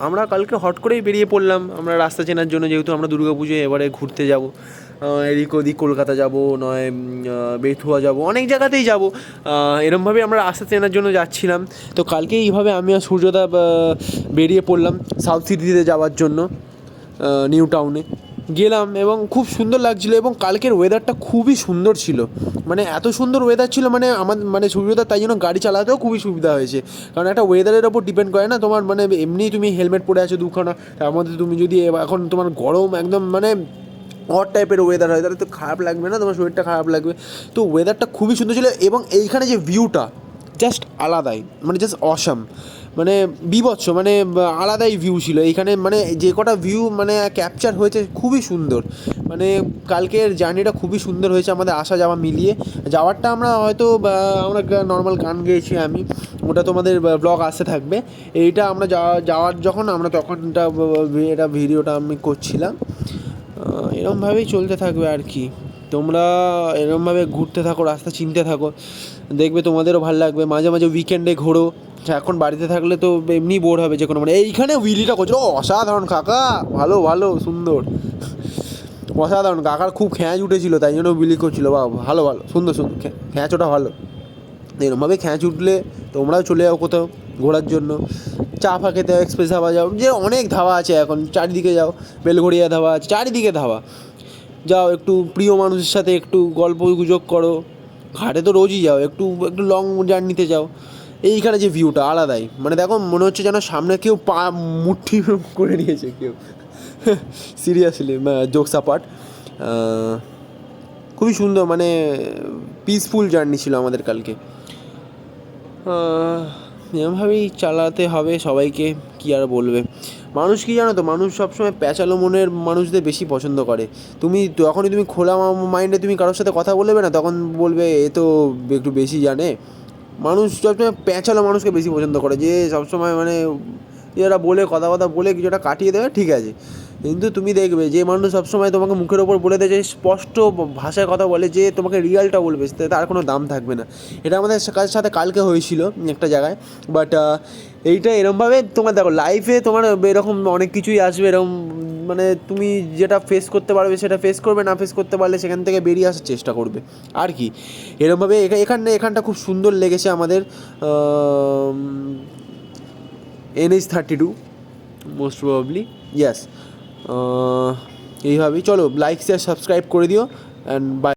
আমরা কালকে হট করেই বেরিয়ে পড়লাম আমরা রাস্তা চেনার জন্য, যেহেতু আমরা দুর্গাপুজোয় এবারে ঘুরতে যাব, এদিক ওদিক কলকাতা যাব, নয় বেথুয়া যাব, অনেক জায়গাতেই যাব। এরমভাবেই আমরা রাস্তা চেনার জন্য যাচ্ছিলাম। তো কালকে এইভাবে আমি আর সূর্যদা বেরিয়ে পড়লাম সাউথ সিটিতে যাওয়ার জন্য। নিউ টাউনে গেলাম এবং খুব সুন্দর লাগছিলো, এবং কালকের ওয়েদারটা খুবই সুন্দর ছিল, মানে এত সুন্দর ওয়েদার ছিল, মানে আমার মানে সূর্যদা তাই জন্য গাড়ি চালাতেও খুবই সুবিধা হয়েছে। কারণ একটা ওয়েদারের ওপর ডিপেন্ড করে না, তোমার মানে এমনি তুমি হেলমেট পরে আছো দুখানা, তার মধ্যে তুমি যদি এখন তোমার গরম একদম মানে হট টাইপের ওয়েদার হয়, তাহলে তো খারাপ লাগবে না, তোমার শরীরটা খারাপ লাগবে। তো ওয়েদারটা খুবই সুন্দর ছিল, এবং এইখানে যে ভিউটা জাস্ট আলাদাই, মানে জাস্ট অসাম, মানে বীভৎস, মানে আলাদাই ভিউ ছিল এইখানে, মানে যে কটা ভিউ মানে ক্যাপচার হয়েছে খুবই সুন্দর। মানে কালকের জার্নিটা খুবই সুন্দর হয়েছে আমাদের আসা যাওয়া মিলিয়ে। যাওয়ারটা আমরা হয়তো আমরা নর্মাল গান গেয়েছি আমি, ওটা তোমাদের ব্লগ আসতে থাকবে। এইটা আমরা যাওয়ার যখন আমরা তখনটা এটা ভিডিওটা আমি করছিলাম। এরমভাবেই চলতে থাকবে আর কি। তোমরা এরমভাবে ঘুরতে থাকো, রাস্তা চিনতে থাকো, দেখবে তোমাদেরও ভালো লাগবে। মাঝে মাঝে উইকেন্ডে ঘোরো, এখন বাড়িতে থাকলে তো এমনি বোর হবে যে কোনো, মানে এইখানে উইলিটা করছিল অসাধারণ কাকা, ভালো ভালো সুন্দর অসাধারণ। কাকার খুব খ্যাঁচ উঠেছিল, তাই জন্য উইলি করছিল, বা ভালো ভালো সুন্দর সুন্দর খ্যাঁচ ওটা ভালো। এরমভাবে খ্যাঁচ উঠলে তোমরাও চলে যাও কোথাও ঘোরার জন্য, চা ফা খেতে এক্সপ্রেস ধাবা যাও, যে অনেক ধাবা আছে এখন চারিদিকে, যাও বেলঘড়িয়া ধাবা আছে, চারিদিকে ধাবা যাও, একটু প্রিয় মানুষের সাথে একটু গল্প গুজব করো। ঘাটে তো রোজই যাও, একটু একটু লং জার্নিতে যাও। এইখানে যে ভিউটা আলাদাই, মানে দেখো মনে হচ্ছে যেন সামনে কেউ পা মুঠি করে নিয়েছে কেউ, সিরিয়াসলি জোকস অ্যাপার্ট। খুবই সুন্দর, মানে পিসফুল জার্নি ছিল আমাদের কালকে। এভাবেই চালাতে হবে সবাইকে, কী আর বলবে। মানুষ কী জানো তো, মানুষ সবসময় প্যাঁচালো মনের মানুষদের বেশি পছন্দ করে। যখনই তুমি খোলা মাইন্ডে তুমি কারোর সাথে কথা বলবে না, তখন বলবে এ তো একটু বেশি জানে। মানুষ সবসময় প্যাঁচালো মানুষকে বেশি পছন্দ করে, যে সবসময় মানে এরা বলে কথা বলে কিছুটা কাটিয়ে দেবে, ঠিক আছে। কিন্তু তুমি দেখবে যে মানুষ সবসময় তোমাকে মুখের ওপর বলে দেয়, যে স্পষ্ট ভাষায় কথা বলে, যে তোমাকে রিয়ালটা বলবে, তার কোনো দাম থাকবে না। এটা আমাদের কাজের সাথে কালকে হয়েছিল একটা জায়গায়। বাট এইটা এরমভাবে তোমার দেখো লাইফে তোমার এরকম অনেক কিছুই আসবে, এরকম মানে তুমি যেটা ফেস করতে পারবে সেটা ফেস করবে, না ফেস করতে পারলে সেখান থেকে বেরিয়ে আসার চেষ্টা করবে আর কি। এরমভাবে এখানটা খুব সুন্দর লেগেছে আমাদের, NH32 মোস্ট প্রবাবলি, ইয়াস। এইভাবেই চলো, লাইক শেয়ার সাবস্ক্রাইব করে দিও, অ্যান্ড বাই।